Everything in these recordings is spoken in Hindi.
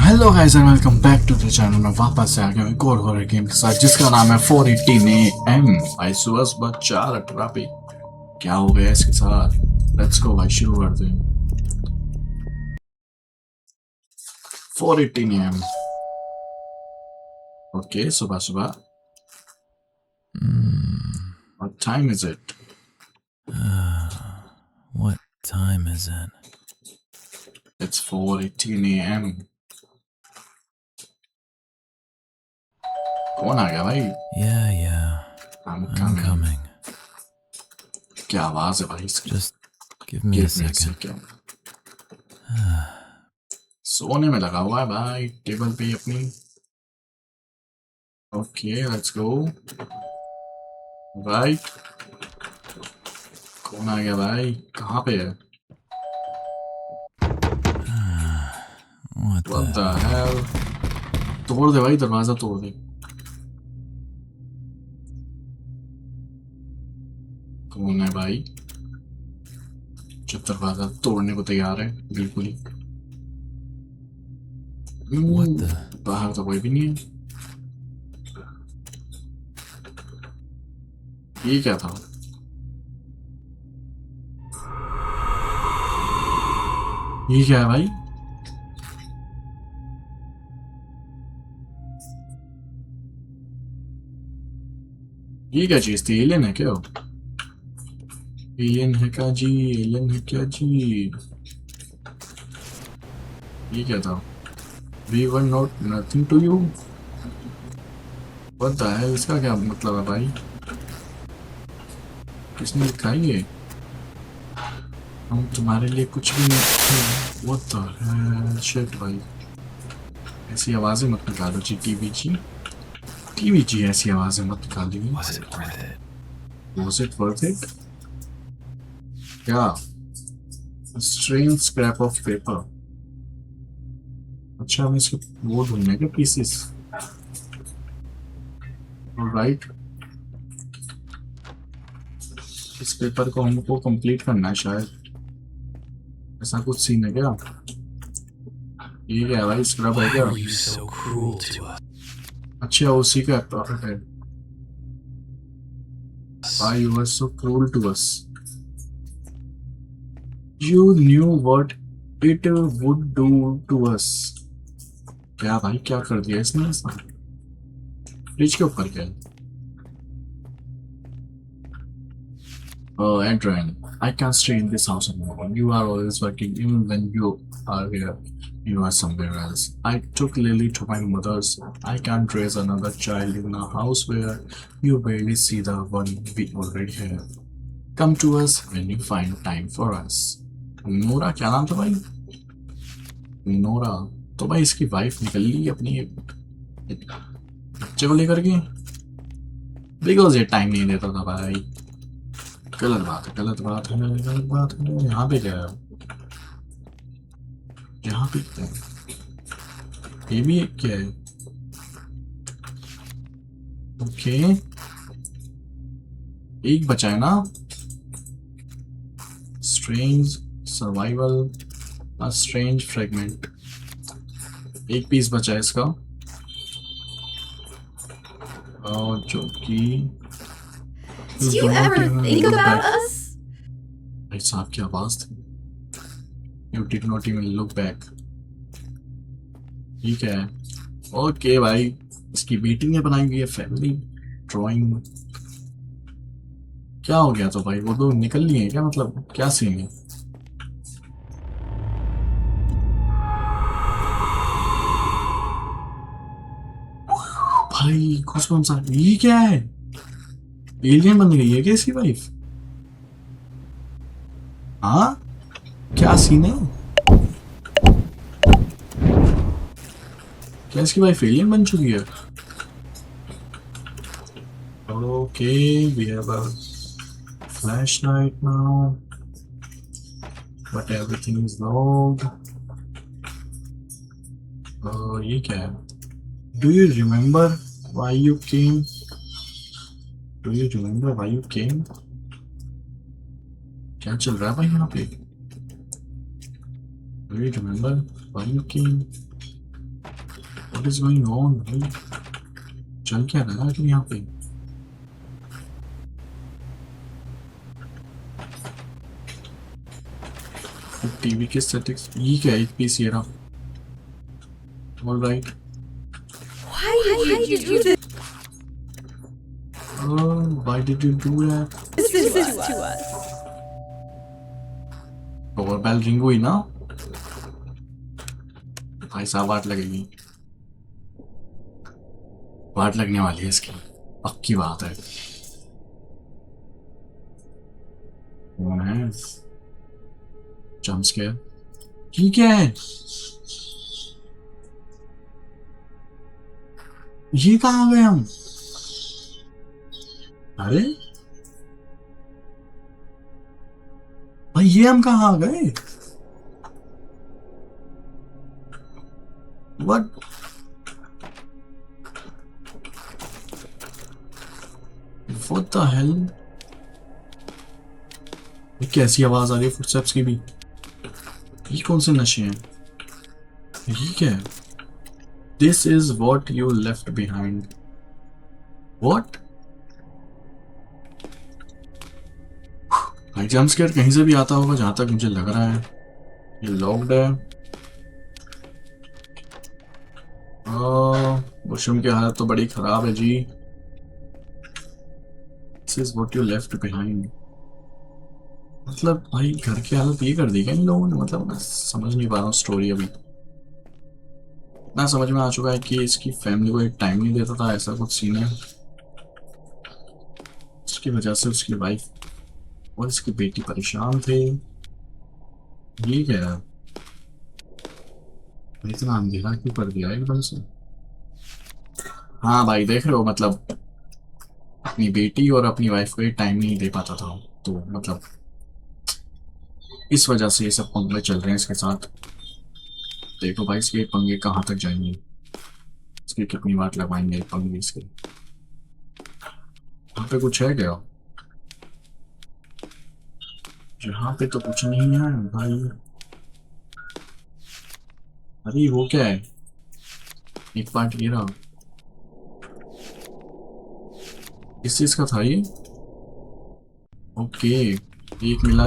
Hello guys and welcome back to the channel. मैं वापस से आ गया हूं एक और हॉरर गेम के साथ जिसका नाम है 418 AM। भाई सुबह 4:18 पे क्या हो गया इसके साथ। लेट्स गो भाई, शुरू करते हैं। 418 AM। ओके, सुबह सुबह। What time is it? What time is it? It's 4:18 AM। कौन आ गया भाई? Yeah. I'm I'm coming. क्या आवाज है भाई इसकी? Just give me a second. सोने में लगा हुआ है भाई, टेबल पे अपनी। Okay let's go. राइट, कौन आ गया भाई? कहाँ पे है? What What the? the hell? तोड़ दे भाई, दरवाजा तोड़ दे। कौन है भाई जो दरवाजा तोड़ने को तैयार है? बिल्कुल ही। What the? बाहर तो कोई भी नहीं है। ये क्या था? ये क्या है भाई? ये क्या चीज थी? एलियन है क्या? एलियन है क्या जी? एलियन है क्या जी? ये क्या था? We were not nothing to you। What the hell? इसका क्या मतलब है भाई? किसने लिखा है ये? हम तुम्हारे लिए कुछ भी नहीं। What the hell? Shit भाई, ऐसी आवाजें मत निकालो जी। टीवी जी ऐसी आवाजें मत निकालिए। Was it worth it? Was it worth it? क्या? Strange scrap of paper। अच्छा, हमें इसके वो ढूंढने के पीसेस। राइट, इस पेपर को हमको कंप्लीट करना है शायद। ऐसा कुछ सीन है क्या? ये क्या है भाई? स्क्रब है Why क्या? were you so cruel to us? अच्छा, उसी का प्रॉफिट है। Why you were so cruel to us? You knew what it would do to us। क्या भाई, क्या कर दिया इसने? फ्रिज के ऊपर क्या है? Adrian, I can't stay in this house anymore. You are always working, even when you are here. You are somewhere else. I took Lily to my mother's. I can't raise another child in a house where you barely see the one we already have. Come to us when you find time for us. Nora, क्या नाम था भाई? नोरा। तो भाई इसकी वाइफ निकल ली अपनी बच्चे को लेकर के, बिकॉज ये टाइम नहीं देता था भाई। गलत बात है, गलत बात है, गलत बात है। यहाँ पे क्या है? यहाँ पे क्या है? ये भी एक क्या है? ओके, एक बचा है ना? Strange survival, a strange fragment. एक पीस बचा है इसका, और जो कि Do you ever think about us? भाई साहब की आवाज थी। You did not even look back। ठीक है, ओके भाई। इसकी बेटी ने बनाई हुई है फैमिली ड्राइंग। क्या हो गया? तो भाई वो तो निकल लिए हैं क्या? मतलब क्या सीन है? भाई खुशबम सा, ये क्या है? एलियन बन गई है क्या इसकी वाइफ? हाँ, क्या सीन है? क्या इसकी वाइफ एलियन बन चुकी है? Okay, we have a flashlight now, but everything is loud। ये क्या है? Do you remember why you came? Do you remember why you came? क्या चल रहा है भाई यहाँ पे? Do you remember why you came? What is going on भाई? चल क्या रहा है आखिर यहाँ पे? टीवी के सेटिंग्स ये क्या है? एक पीस ये रहा। Alright. Why did you do this why did you do that? to us? Doorbell ring हुई ना भाई साहब, वाट लगेगी, वाट लगने वाली है इसकी, पक्की बात है। कौन है? Jump scare. ठीक है, ये कहाँ गए हम? अरे भाई ये हम कहाँ आ गए? What? What the hell? ये कैसी आवाज आ रही है फुटस्टेप्स की भी? ये कौन से नशे हैं? ये क्या है? This is what you left behind. What? भाई जंप स्केयर कहीं से भी आता होगा जहां तक मुझे लग रहा है। ये लॉक्ड है। वॉशरूम की हालत तो बड़ी खराब है जी। This is what you left behind. मतलब भाई घर की हालत ये कर दी क्या इन लोगों ने? मतलब मैं समझ नहीं पा रहा हूँ स्टोरी अभी। ना समझ में आ चुका है कि इसकी फैमिली को एक टाइम नहीं देता था, ऐसा कुछ सीन है। उसकी वजह से उसकी वाइफ और इसकी बेटी परेशान थे। ये क्या है? इतना अंधेरा क्यों कर दिया एकदम से? हाँ भाई देख रहे हो, मतलब अपनी बेटी और अपनी वाइफ को टाइम नहीं दे पाता था, तो मतलब इस वजह से ये सब पंगे चल रहे हैं इसके साथ। देखो भाई इसके पंगे कहाँ तक जाएंगे, इसकी कितनी बात लगवाएंगे पंगे इसके। यहाँ पे कुछ है क्या? यहाँ पे तो कुछ नहीं है भाई। अरे वो क्या है? एक पार्ट ये रहा, किस चीज का था ये? ओके, एक मिला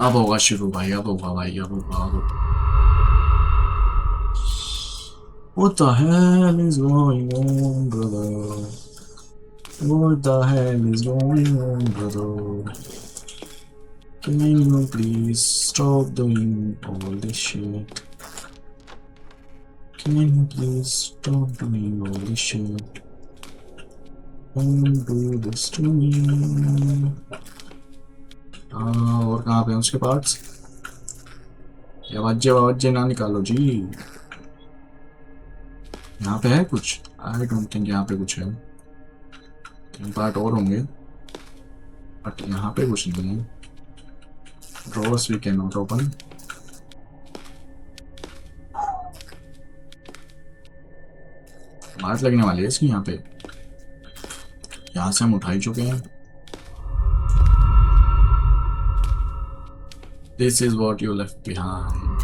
अब होगा शुरू भाई, अब होगा भाई, अब होगा, अब होगा। What the hell is going on, brother? What the hell is going on, brother? Can you please stop doing all this shit? Can you please stop doing all this shit? Don't do this to me. और कहाँ पे हैं उसके पार्ट्स? ये आवाज़ें ना निकालो जी। यहाँ पे है कुछ? आई डोंट थिंक यहाँ पे कुछ है। 3 पार्ट और होंगे बट यहाँ पे कुछ नहीं है। Drawers we can not open. बात लगने वाली है इसकी यहाँ पे। यहाँ से हम उठा ही चुके हैं। This is what you left behind.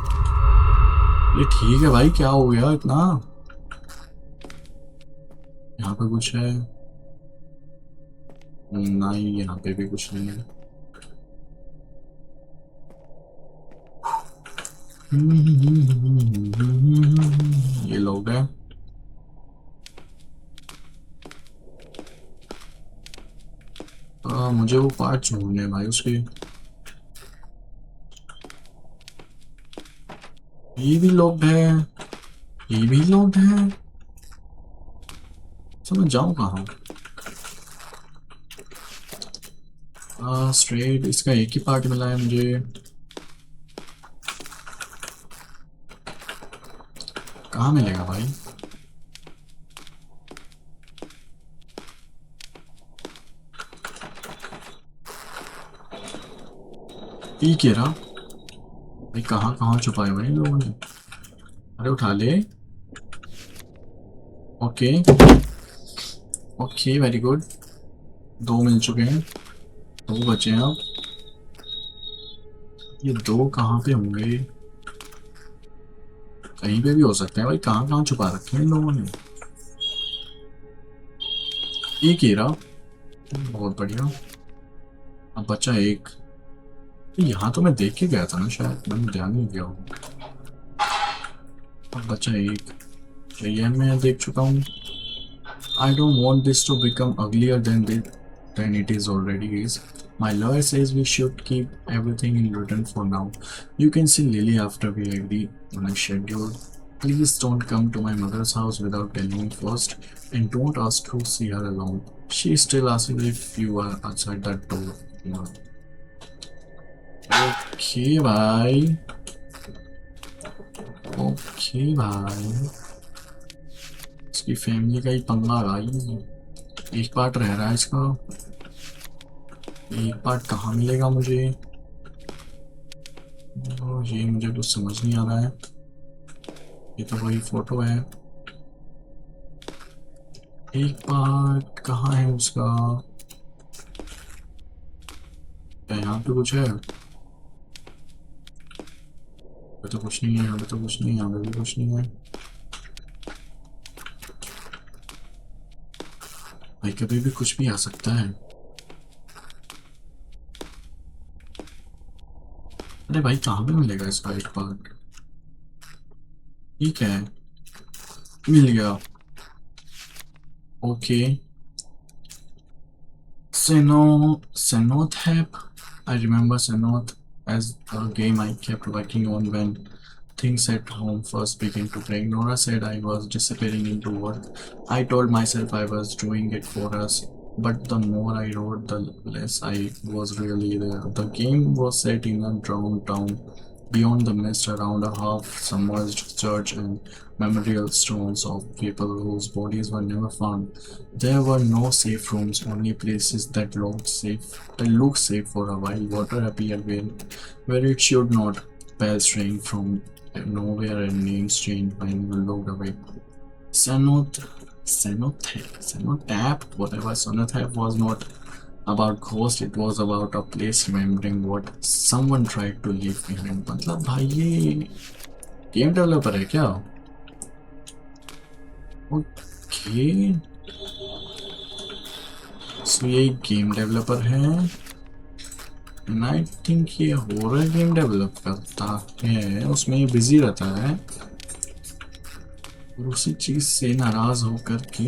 ये ठीक है भाई, क्या हो गया इतना? यहाँ पे कुछ है? नहीं, यहाँ पे भी कुछ नहीं है। ये लोग हैं। मुझे वो पार्ट छोड़ने हैं भाई उसके। ये भी लोग हैं, ये भी लोग हैं। समझ जाऊं कहाँ? स्ट्रेट इसका एक ही पार्ट मिला है मुझे। कहाँ मिलेगा भाई? ये क्या रहा भाई? कहाँ कहाँ छुपाए हुए हैं इन लोगों ने? अरे उठा ले। Okay okay, very good. 2 मिल चुके हैं, 2 बचे हैं अब। ये 2 कहाँ पे होंगे? कहीं पे भी हो सकते हैं भाई, कहाँ कहाँ छुपा रखे हैं इन लोगों ने। एक ही रहा, बहुत बढ़िया। अब बच्चा एक, यहाँ तो मैं देख के गया था ना शायद, मैंने ध्यान नहीं दिया होगा। अब बच्चा एक, ये मैं देख चुका हूँ। I don't want this to become uglier than it is already is. My lawyer says we should keep everything in written for now. You can see Lily after we agree on a schedule. Please don't come to my mother's house without telling me first, and don't ask to see her alone. She still asking if you are outside that door. Yeah. Okay, bye. Okay, bye. इसकी फैमिली का ही पंगा भाई। एक पार्ट रह रहा है इसका, एक पार्ट कहाँ मिलेगा मुझे? ये मुझे कुछ समझ नहीं आ रहा है। ये तो वही फोटो है, एक पार्ट कहाँ है उसका? क्या यहाँ पे कुछ है? अभी तो कुछ नहीं है, अभी तो कुछ नहीं है, अभी भी कुछ नहीं है भाई, कभी भी कुछ भी आ सकता है। अरे भाई कहाँ पे मिलेगा इसका एक पार्ट? ठीक है, मिल गया। Okay, Xenothep. I remember Xenoth as a game I kept working on when things at home first began to break. Nora said I was disappearing into work. I told myself I was doing it for us, but the more I wrote, the less I was really there. The game was set in a drowned town. Beyond the mist around a half-submerged church and memorial stones of people whose bodies were never found. There were no safe rooms, only places that looked safe for a while. Water appeared where it should not. Bells rang from nowhere and names changed when you looked away. Cenotaph, whatever Cenotaph was not about ghost, it was about a place remembering what someone tried to leave behind. मतलब भाई ये गेम डेवलपर है क्या? ओके, सो ये गेम डेवलपर है, एंड आई थिंक ये हॉरर गेम डेवलप करता है, उसमें ये बिजी रहता है और उसी चीज से नाराज होकर के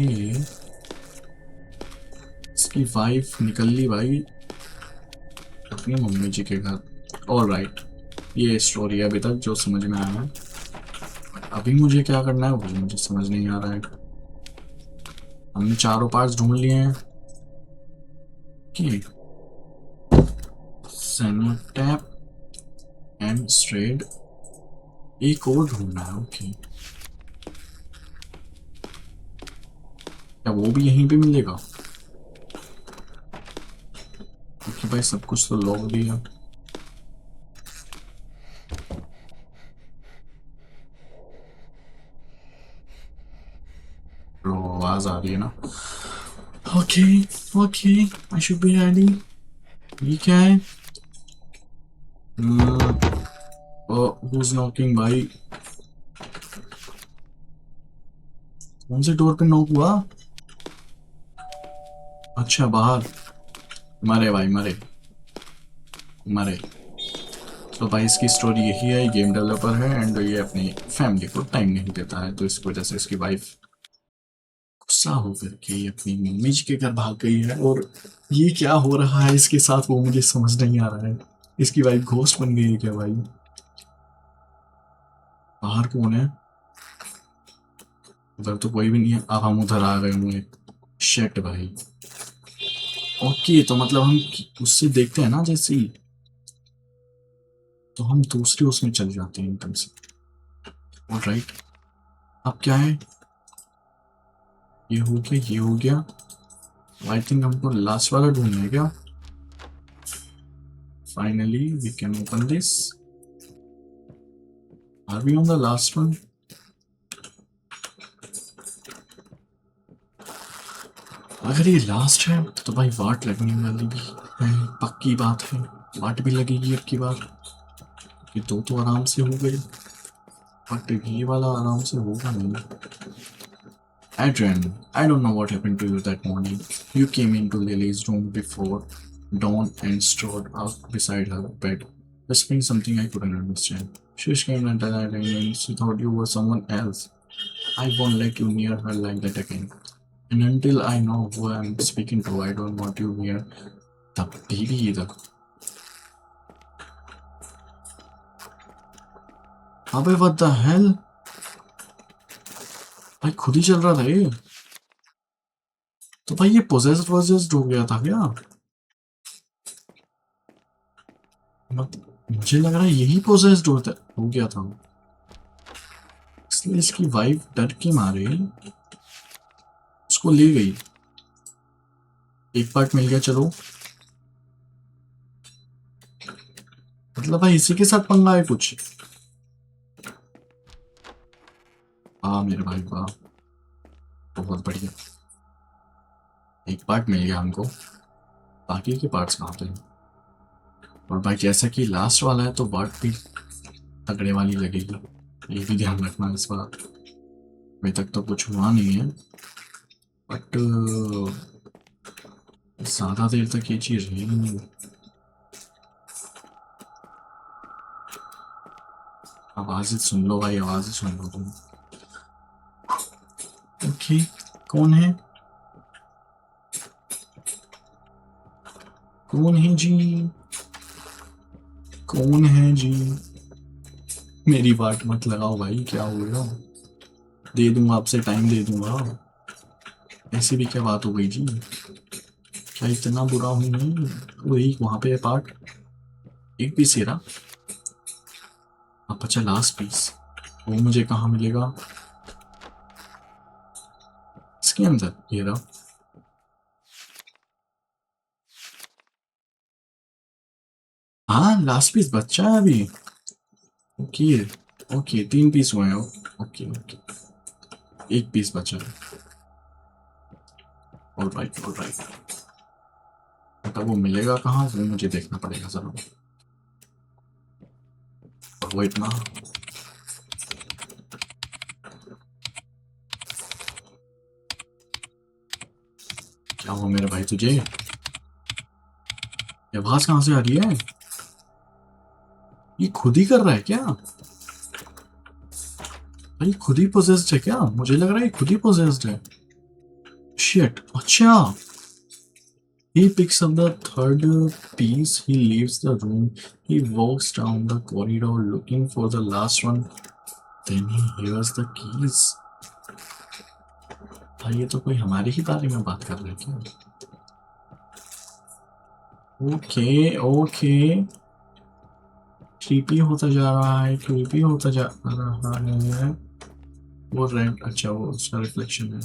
इसकी वाइफ निकल ली भाई अपनी मम्मी जी के घर। ऑल राइट, ये स्टोरी अभी तक जो समझ में आया है। अभी मुझे क्या करना है वो मुझे समझ नहीं आ रहा है। हमने चारों पार्ट्स ढूंढ लिए हैं कि Cenotaph एंड स्ट्रेड, एक और ढूंढना है। ओके, क्या वो भी यहीं पे मिलेगा? क्योंकि भाई सब कुछ तो लॉक दिया। आवाज आ रही है ना? Okay okay, I should be ready. ये क्या है? who's knocking भाई? कौन से डोर पे नॉक हुआ? अच्छा बाहर। मरे भाई मरे मरे। तो भाई इसकी स्टोरी यही है, गेम डेवलपर है एंड ये अपनी फैमिली को टाइम नहीं देता है, तो इस वजह से इसकी वाइफ गुस्सा होकर के ये अपनी मम्मी जी के घर भाग गई है। और ये क्या हो रहा है इसके साथ वो मुझे समझ नहीं आ रहा है। इसकी वाइफ घोस्ट बन गई है क्या भाई? बाहर कौन है? उधर तो कोई भी नहीं है। अब हम उधर आ गए होंगे। शेट भाई। ओके, तो मतलब हम उससे देखते हैं ना जैसे ही, तो हम दूसरे उसमें चल जाते हैं एकदम से। ऑलराइट, अब क्या है? ये हो गया, ये हो गया। आई थिंक हमको लास्ट वाला ढूंढना है क्या? Finally we can open this. Are we on the last one? अगर ये लास्ट है तो भाई वाट लगने वाली भी है, पक्की बात है। वाट भी लगेगी अब की बार, ये दो तो आराम से हो गए। बट ये वाला आराम से होगा नहीं. Adrian, I don't know what happened to you that morning. You came into Lily's room before dawn and strode out beside her bed, whispering something I couldn't understand. She screamed and and she thought you were someone else. I won't let you near her like that again. And until I know who I'm speaking to, I don't want you near the baby either. अबे what the hell? भाई खुद ही चल रहा था ये. तो भाई ये पोजेस्ड हो गया था क्या? मुझे लग रहा है यही पोजेस्ड हो गया था, इसलिए इसकी वाइफ डर के मारे उसको ले गई. एक पार्ट मिल गया. चलो मतलब भाई इसी के साथ पंगा है कुछ. हाँ मेरे भाई वाह, बहुत बढ़िया. एक पार्ट मिल गया हमको, बाकी के पार्ट्स कहाँ पे. और भाई जैसा कि लास्ट वाला है तो वाट भी तगड़े वाली लगेगी, ये भी ध्यान रखना इस बार. अभी तक तो कुछ हुआ नहीं है, बट ज्यादा देर तक ये चीज रही नहीं. आवाज़ें सुन लो भाई, आवाज़ें सुन लो तुम. ओके, कौन है? कौन है जी? कौन है जी? मेरी बात मत लगाओ भाई, क्या हो गया? दे दूंगा आपसे, टाइम दे दूंगा. ऐसी भी क्या बात हो गई जी? क्या इतना बुरा हूँ मैं? वही वहां पे पार्ट एक पीस ही रहा. अब अच्छा लास्ट पीस वो मुझे कहाँ मिलेगा? इसके अंदर ये रहा. हाँ लास्ट पीस बच्चा है अभी. ओके ओके, 3 पीस हुए हैं. ओके ओके, एक पीस बचा है. Alright alright. बट वो मिलेगा कहाँ, वो मुझे देखना पड़ेगा जरा. वो इतना क्या हुआ मेरे भाई तुझे? ये आवाज कहाँ से आ रही है? ये खुद ही कर रहा है क्या भाई? खुद ही पोजेस्ड है क्या? मुझे लग रहा है ये खुद ही पोजेस्ड है. शिट. अच्छा, he picks up the third piece, he leaves the room, he walks down the corridor looking for the last one, then he hears the keys. भाई ये तो कोई हमारे ही बारे में बात कर रहा है क्या? ओके ओके, क्रीपी होता जा रहा है, क्रीपी होता जा रहा है. वो रेड, अच्छा वो उसका रिफ्लेक्शन है.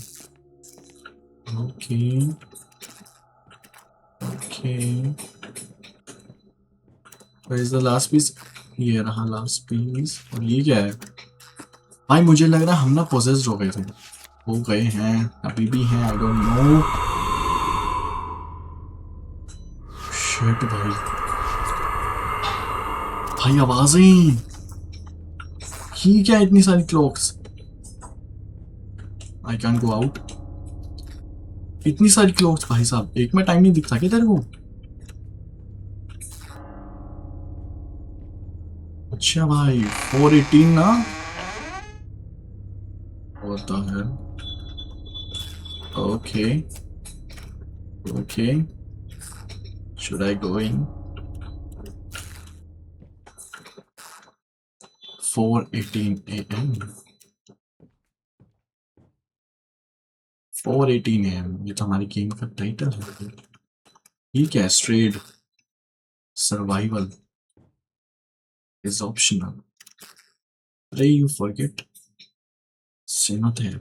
Okay okay, where is the last piece? ये रहा लास्ट पीस. और ये क्या है भाई? मुझे लग रहा है हम ना पोजेस्ड हो गए थे, हो गए हैं, अभी भी हैं, आई डोंट नो. शिट भाई, भाई आवाजें, ये क्या इतनी सारी clocks? I can go out. इतनी सारी क्लॉक्स भाई साहब, एक में टाइम नहीं दिखता क्या तेरे को? अच्छा भाई 4:18 ना. What the hell? Okay. Okay. Should I go in? 4:18 a.m. 4:18 a.m. ये तो हमारी गेम का टाइटल है. ये क्या? Strayed survival is optional. Pray you forget. सेमत है.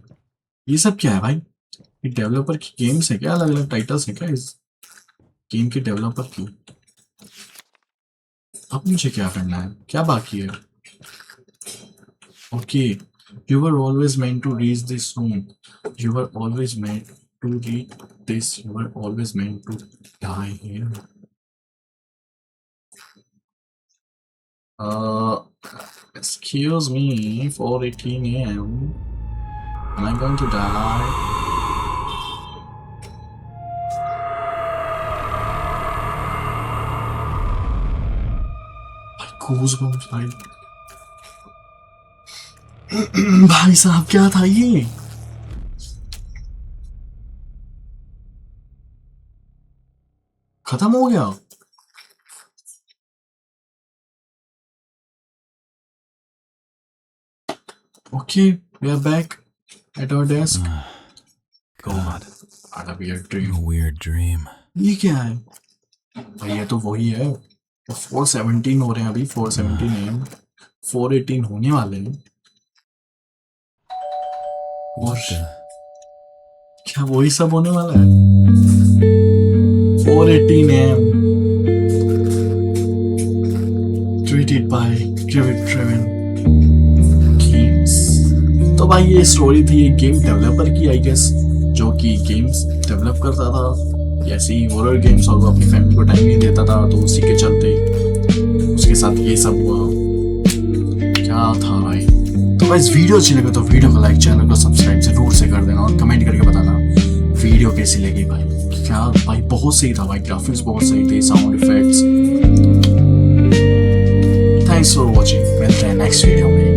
ये सब क्या है भाई? ये डेवलपर की गेम्स है क्या? अलग अलग टाइटल्स है क्या इस गेम के डेवलपर की? अब मुझे क्या करना है? क्या बाकी है? Okay, you were always meant to reach this room. You were always meant to reach this. You were always meant to die here. Excuse me, 4:18 a.m. Am I going to die? Goosebumps, भाई भाई साहब क्या था ये? खत्म हो गया? Okay, we are back at our desk. God, what a weird dream. A weird dream. ये क्या है? भाई ये तो वही है। 4:17 हो रहे हैं अभी, 4:17 AM, 4:18 होने वाले हैं। What the? क्या वही सब होने वाला है? 4:18 AM. Tweeted by Crivet Driven Games. तो भाई ये स्टोरी थी एक गेम डेवलपर की, आई गेस, जो कि गेम्स डेवलप करता था, ऐसे ही हॉरर गेम्स, और वो अपनी फैमिली को टाइम नहीं देता था, तो उसी के चलते उसके साथ ये सब हुआ। क्या था भाई? तो भाई इस वीडियो अच्छी लगे तो वीडियो को लाइक, चैनल को सब्सक्राइब जरूर से कर देना और कमेंट करके बताना वीडियो कैसी लगी भाई। क्या भाई, बहुत सही था भाई, ग्राफिक्स बहुत सही थे, sound effects. Thanks for watching, मिलते हैं नेक्स्ट वीडियो में।